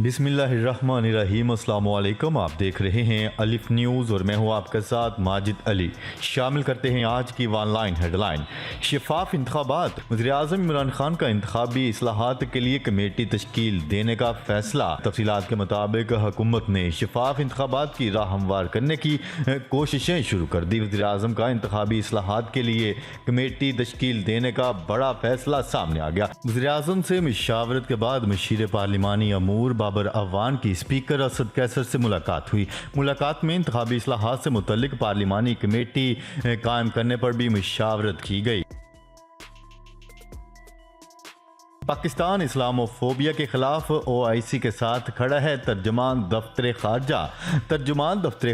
बिस्मिल्लाहिर्रहमानिर्रहीम। अस्सलाम वालेकुम। आप देख रहे हैं अलिफ न्यूज़ और मैं हूं आपके साथ माजिद अली। शामिल करते हैं आज की ऑनलाइन हेडलाइन। शफाफ इंतखाबात, वज़ीर-ए-आज़म इमरान खान का इंतखाबी इस्लाहात के लिए कमेटी तश्कील देने का फैसला। तफसीलात के मुताबिक हुकूमत ने शफाफ इंतखाबात की राह हमवार करने की कोशिशें शुरू कर दी। वज़ीर-ए-आज़म का इंतखाबी इस्लाहात के लिए कमेटी तश्कील देने का बड़ा फैसला सामने आ गया। वज़ीर-ए-आज़म से मशावरत के बाद मशीर पार्लिमानी अमूर बाबर अवान की स्पीकर असद कैसर से मुलाकात हुई। मुलाकात में इंतखाबी इस्लाहात से मुतल्लिक पार्लिमानी कमेटी कायम करने पर भी मशावरत की गई। पाकिस्तान इस्लामोफोबिया के खिलाफ OIC के साथ खड़ा है। तर्जुमान दफ्तर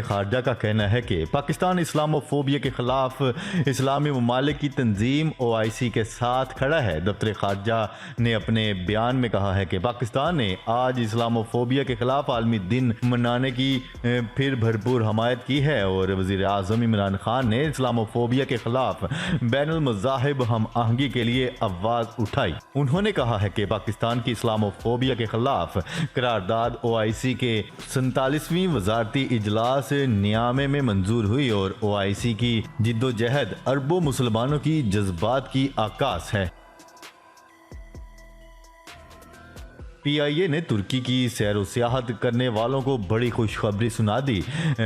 खारजा का कहना है कि पाकिस्तान इस्लामोफोबिया के खिलाफ इस्लामी ममालिक की तंजीम OIC के साथ खड़ा है। दफ्तर खारजा ने अपने बयान में कहा है कि पाकिस्तान ने आज इस्लामोफोबिया के खिलाफ आलमी दिन मनाने की फिर भरपूर हमायत की है और वज़ीर-ए-आज़म इमरान खान ने इस्लामोफोबिया के खिलाफ बैनुल मज़ाहिब हम आहंगी के लिए आवाज़ उठाई। उन्होंने कहा है कि पाकिस्तान की इस्लामोफोबिया के खिलाफ करारदाद OIC के 47वीं वजारती इजलास नियामे में मंजूर हुई और OIC की जिद्दोजहद अरबों मुसलमानों की जज्बात की आकाश है। PIA ने तुर्की की सैर व सियाहत करने वालों को बड़ी खुशखबरी सुना दी।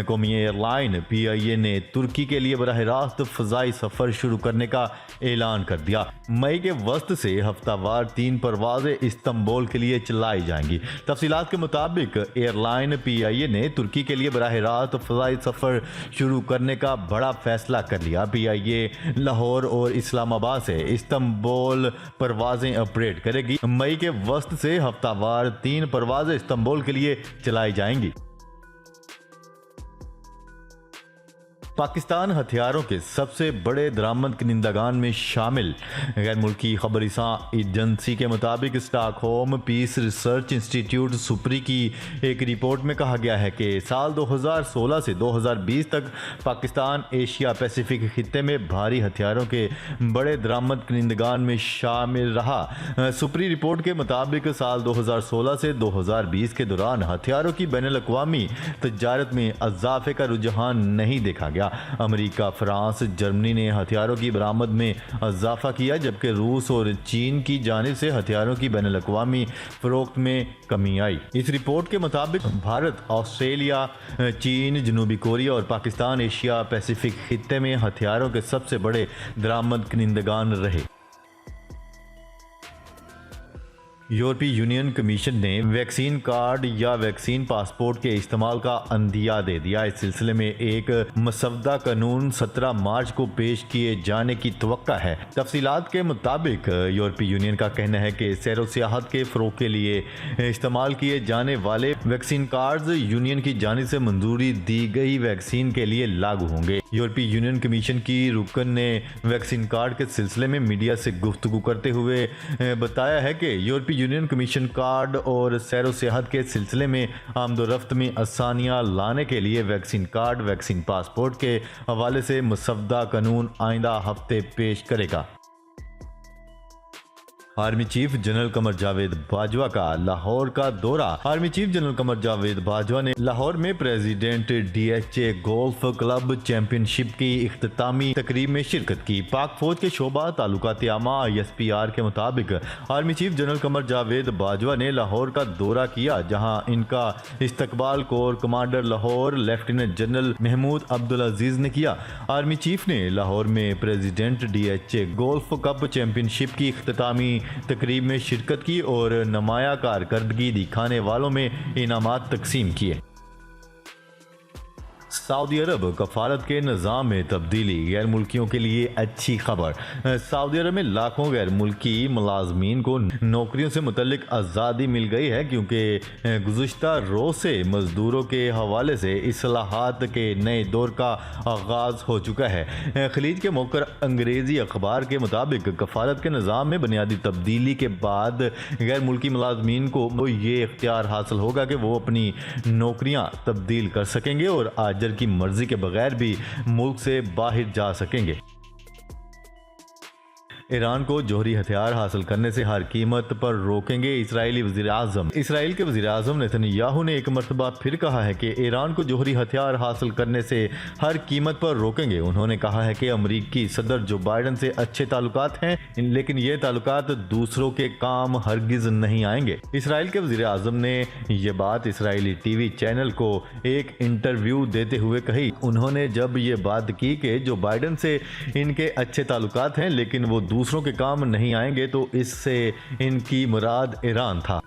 कौमी एयरलाइन PIA ने तुर्की के लिए बराह रास्त फ़ज़ाई सफ़र शुरू करने का ऐलान कर दिया। मई के वस्त से हफ्तावार 3 परवाज़ें इस्तंबुल के लिए चलाई जाएंगी। तफसीलात के मुताबिक एयरलाइन PIA ने तुर्की के लिए बराह रास्त फ़ज़ाई सफ़र शुरू करने का बड़ा फैसला कर लिया। PIA लाहौर और इस्लामाबाद से इस्तंबुल परवाज़ें ऑपरेट करेगी। मई के वस्त से हफ्तावार 3 परवाज़ें इस्तंबुल के लिए चलाई जाएंगी। पाकिस्तान हथियारों के सबसे बड़े दरामद कनिंदागान में शामिल। गैर मुल्की खबरसां एजेंसी के मुताबिक स्टॉकहोम पीस रिसर्च इंस्टीट्यूट सुप्री की एक रिपोर्ट में कहा गया है कि साल 2016 से 2020 तक पाकिस्तान एशिया पैसिफिक खित्ते में भारी हथियारों के बड़े दरामद कनिंदागान में शामिल रहा। सुप्री रिपोर्ट के मुताबिक साल 2016 से 2020 के दौरान हथियारों की बैनुल-अक़वामी तजारत में इजाफे का रुझान नहीं देखा गया। अमेरिका, फ्रांस, जर्मनी ने हथियारों की बरामद में इजाफा किया जबकि रूस और चीन की जानिब से हथियारों की बैनुल-अक़वामी फरोख्त में कमी आई। इस रिपोर्ट के मुताबिक भारत, ऑस्ट्रेलिया, चीन, जनूबी कोरिया और पाकिस्तान एशिया पैसिफिक खित्ते में हथियारों के सबसे बड़े दरामद कनिंदागान रहे। यूरोपीय यूनियन कमीशन ने वैक्सीन कार्ड या वैक्सीन पासपोर्ट के इस्तेमाल का अंदिया दे दिया। इस सिलसिले में एक मसवदा कानून 17 मार्च को पेश किए जाने की तवक्का है। तफसीलात के मुताबिक यूरोपीय यूनियन का कहना है कि सैर व सियाहत के फ़रोग़ के लिए इस्तेमाल किए जाने वाले वैक्सीन कार्ड्स यूनियन की जानिब से मंजूरी दी गई वैक्सीन के लिए लागू होंगे। यूरोपीय यूनियन कमीशन की रुकन ने वैक्सीन कार्ड के सिलसिले में मीडिया से गुफ्तगू करते हुए बताया है कि यूरोपीय यूनियन कमीशन कार्ड और सैर व सियाहत के सिलसिले में आमदोरफ्त में आसानियाँ लाने के लिए वैक्सीन कार्ड, वैक्सीन पासपोर्ट के हवाले से मसवदा कानून आइंदा हफ्ते पेश करेगा। Army chief general Qamar Javed Bajwa का लाहौर का दौरा। Army chief general Qamar Javed Bajwa ने लाहौर में president DHA golf club championship की इख्तितामी तकरीब में शिरकत की। पाक फौज के शोबा ताल्लुकात आमा ISPR के मुताबिक army chief general Qamar Javed Bajwa ने लाहौर का दौरा किया जहां इनका इस्तकबाल corps commander Lahore lieutenant general Mahmood Abdul Aziz ने किया। आर्मी चीफ ने लाहौर में president DHA golf cup championship की इख्तितामी तकरीब में शिरकत की और नुमाया कारकर्दगी दिखाने वालों में इनामात तकसीम किए। सऊदी अरब कफालत के निज़ाम में तब्दीली, गैर मुल्कियों के लिए अच्छी खबर। सऊदी अरब में लाखों गैर मुल्की मुलाजमीन को नौकरियों से मुतल्लिक आज़ादी मिल गई है क्योंकि गुज़श्ता रोज़ से मजदूरों के हवाले से इस्लाहात के नए दौर का आगाज़ हो चुका है। खलीज के मौकर अंग्रेज़ी अखबार के मुताबिक कफालत के निज़ाम में बुनियादी तब्दीली के बाद गैर मुल्की मुलाजमीन को ये इख्तियार हासिल होगा कि वो अपनी नौकरियाँ तब्दील कर सकेंगे और आजर की मर्जी के बगैर भी मुल्क से बाहर जा सकेंगे। ईरान को जौहरी हथियार हासिल करने से हर कीमत पर रोकेंगे इजरायली वज़ीर-ए-आज़म। इसराइल के वज़ीर-ए-आज़म नेतन्याहू ने एक मरतबा फिर कहा है कि ईरान को जौहरी हथियार हासिल करने से हर कीमत पर रोकेंगे। उन्होंने कहा है कि अमरीकी सदर जो बाइडन से अच्छे ताल्लुकात हैं, लेकिन ये ताल्लुकात दूसरों के काम हरगिज नहीं आएंगे। इसराइल के वज़ीर-ए-आज़म ने यह बात इसराइली टीवी चैनल को एक इंटरव्यू देते हुए कही। उन्होंने जब ये बात की कि जो बाइडन से इनके अच्छे ताल्लुकात हैं लेकिन वो दूसरों के काम नहीं आएंगे, तो इससे इनकी मुराद ईरान था।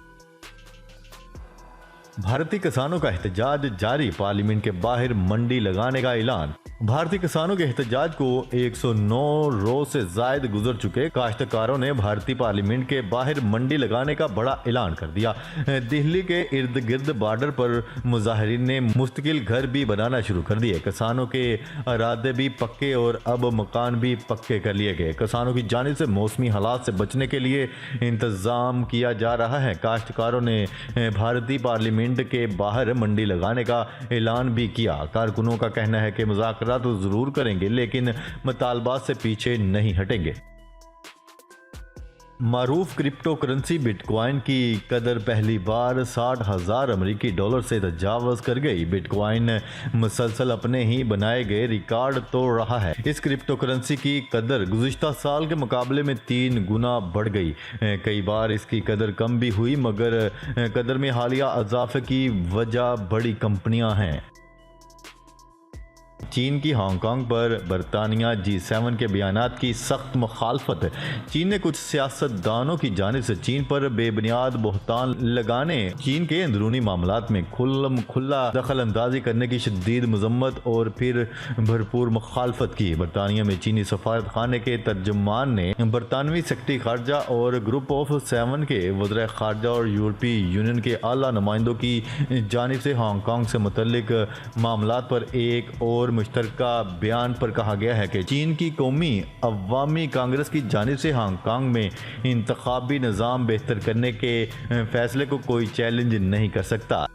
भारतीय किसानों का एहतजाज जारी, पार्लियामेंट के बाहर मंडी लगाने का ऐलान। भारतीय किसानों के एहतजाज को 109 रोज से जायद गुजर चुके काश्तकारों ने भारतीय पार्लियामेंट के बाहर मंडी लगाने का बड़ा ऐलान कर दिया। दिल्ली के इर्द गिर्द बॉर्डर पर मुजाहिरीन ने मुस्तकिल घर भी बनाना शुरू कर दिए। किसानों के इरादे भी पक्के और अब मकान भी पक्के कर लिए गए। किसानों की जानिब से मौसमी हालात से बचने के लिए इंतजाम किया जा रहा है। काश्तकारों ने भारतीय पार्लियामेंट के बाहर मंडी लगाने का ऐलान भी किया। कारकुनों का कहना है कि मुज़ाकरात तो जरूर करेंगे लेकिन मुतालबात से पीछे नहीं हटेंगे। मारूफ क्रिप्टो करेंसी बिटकॉइन की कदर पहली बार 60,000 अमेरिकी डॉलर से तजावज़ कर गई। बिटकॉइन मुसलसल अपने ही बनाए गए रिकॉर्ड तोड़ रहा है। इस क्रिप्टो करेंसी की कदर गुज़िश्ता साल के मुकाबले में 3 गुना बढ़ गई। कई बार इसकी कदर कम भी हुई, मगर कदर में हालिया इजाफे की वजह बड़ी कंपनियां हैं। चीन की हांगकांग पर बरतानिया G7 के बयानात की सख्त मुखालफत। चीन ने कुछ सियासतदानों की जानिब से चीन पर बेबुनियाद बहतान लगाने, चीन के अंदरूनी मामलात में खुला दखल अंदाजी करने की शदीद मजम्मत और फिर भरपूर मुखालफत की। बरतानिया में चीनी सफारत खाने के तर्जुमान ने बरतानवी सेक्रेटरी खारजा और ग्रुप ऑफ 7 के वज़ीर खारजा और यूरोपीय यूनियन के आला नुमाइंदों की जानिब से हांगकांग से मुतल्लिक मामलात पर एक और मुश्तरका बयान पर कहा गया है कि चीन की कौमी अवामी कांग्रेस की जानिब से हांगकांग में इंतखाबी निज़ाम बेहतर करने के फैसले को कोई चैलेंज नहीं कर सकता।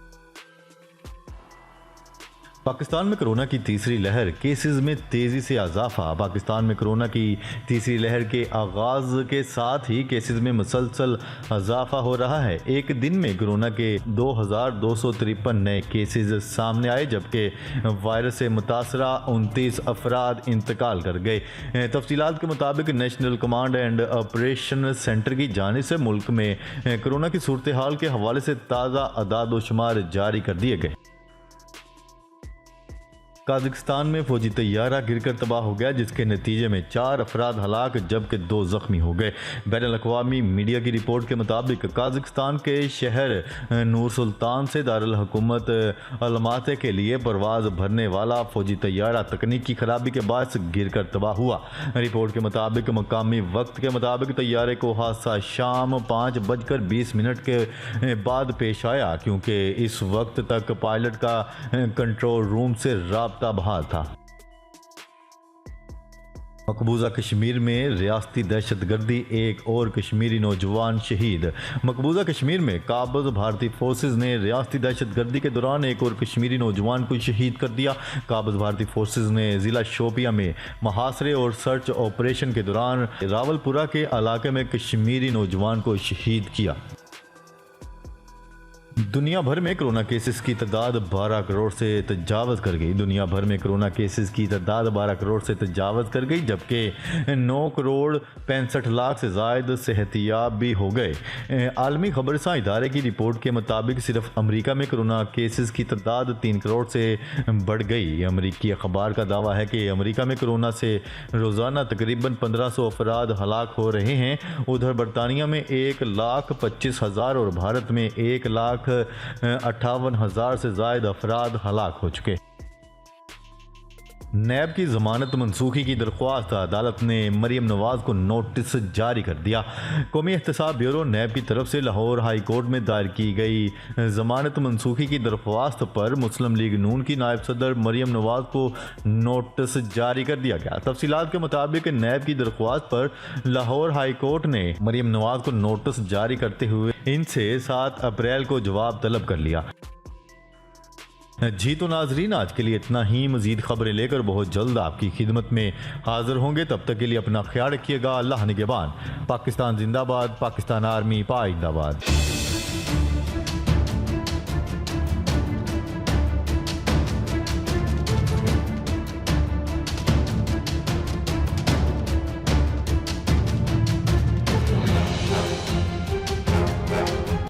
पाकिस्तान में कोरोना की तीसरी लहर, केसेस में तेज़ी से इजाफा। पाकिस्तान में कोरोना की तीसरी लहर के आगाज़ के साथ ही केसेस में मुसलसल इजाफा हो रहा है। एक दिन में कोरोना के 2,253 नए केसेस सामने आए, जबकि वायरस से मुतासरा 29 अफराद इंतकाल कर गए। तफसीलात के मुताबिक national command and operation centre की जानिब से मुल्क में कोरोना की सूरत हाल के हवाले से ताज़ा अदाद शुमार जारी कर दिए गए। काज़ाकिस्तान में फौजी तैयारा गिरकर तबाह हो गया, जिसके नतीजे में 4 अफराद हलाक जबकि 2 जख्मी हो गए। बैनुल-अक़वामी मीडिया की रिपोर्ट के मुताबिक काज़ाकिस्तान के शहर नूर सुल्तान से दारुल हुकूमत अलमाते के लिए परवाज भरने वाला फौजी तैयारा तकनीकी खराबी के बायस गिरकर तबाह हुआ। रिपोर्ट के मुताबिक मकामी वक्त के मुताबिक तैयारे को हादसा शाम 5:20 के बाद पेश आया, क्योंकि इस वक्त तक पायलट का कंट्रोल रूम से राब्ता बहाल था। मकबूजा कश्मीर में रियासती दहशतगर्दी, एक और कश्मीरी नौजवान शहीद। मकबूजा कश्मीर में काबज़ भारतीय फोर्सेज ने रियासती दहशतगर्दी के दौरान एक और कश्मीरी नौजवान को शहीद कर दिया। काबज़ भारतीय फोर्सेज ने ज़िला शोपिया में मुहासरे और सर्च ऑपरेशन के दौरान रावलपुरा के इलाके में कश्मीरी नौजवान को शहीद किया। दुनिया भर में कोरोना केसेस की तादाद 12 करोड़ से तजावज़ कर गई। दुनिया भर में कोरोना केसेस की तादाद 12 करोड़ से तजावज़ कर गई, जबकि 9 करोड़ 65 लाख से ज़ायद सेहतियाब भी हो गए। आलमी खबरसां इदारे की रिपोर्ट के मुताबिक सिर्फ अमरीका में कोरोना केसेस की तादाद 3 करोड़ से बढ़ गई। अमरीकी अखबार का दावा है कि अमरीका में कोरोना से रोज़ाना तकरीबन 1500 अफराद हलाक हो रहे हैं। उधर बरतानिया में 1,25,000 और भारत में 1,58,000 से ज़ायद अफराद हलाक हो चुके। नैब की जमानत मनसूखी की दरख्वास्त, अदालत ने मरियम नवाज को नोटिस जारी कर दिया। कौमी एहतसाब ब्यूरो नैब की तरफ से लाहौर हाई कोर्ट में दायर की गई जमानत मनसूखी की दरख्वास्त पर मुस्लिम लीग नून की नायब सदर मरियम नवाज को नोटिस जारी कर दिया गया। तफसीलात के मुताबिक नैब की दरख्वास्त पर लाहौर हाई कोर्ट ने मरियम नवाज को नोटिस जारी करते हुए इनसे 7 अप्रैल को जवाब तलब कर लिया। जी तो नाजरीन, आज के लिए इतना ही। मजीद खबरें लेकर बहुत जल्द आपकी खिदमत में हाजिर होंगे। तब तक के लिए अपना ख्याल रखिएगा। अल्लाह निगहबान। पाकिस्तान जिंदाबाद। पाकिस्तान आर्मी पाइंदाबाद।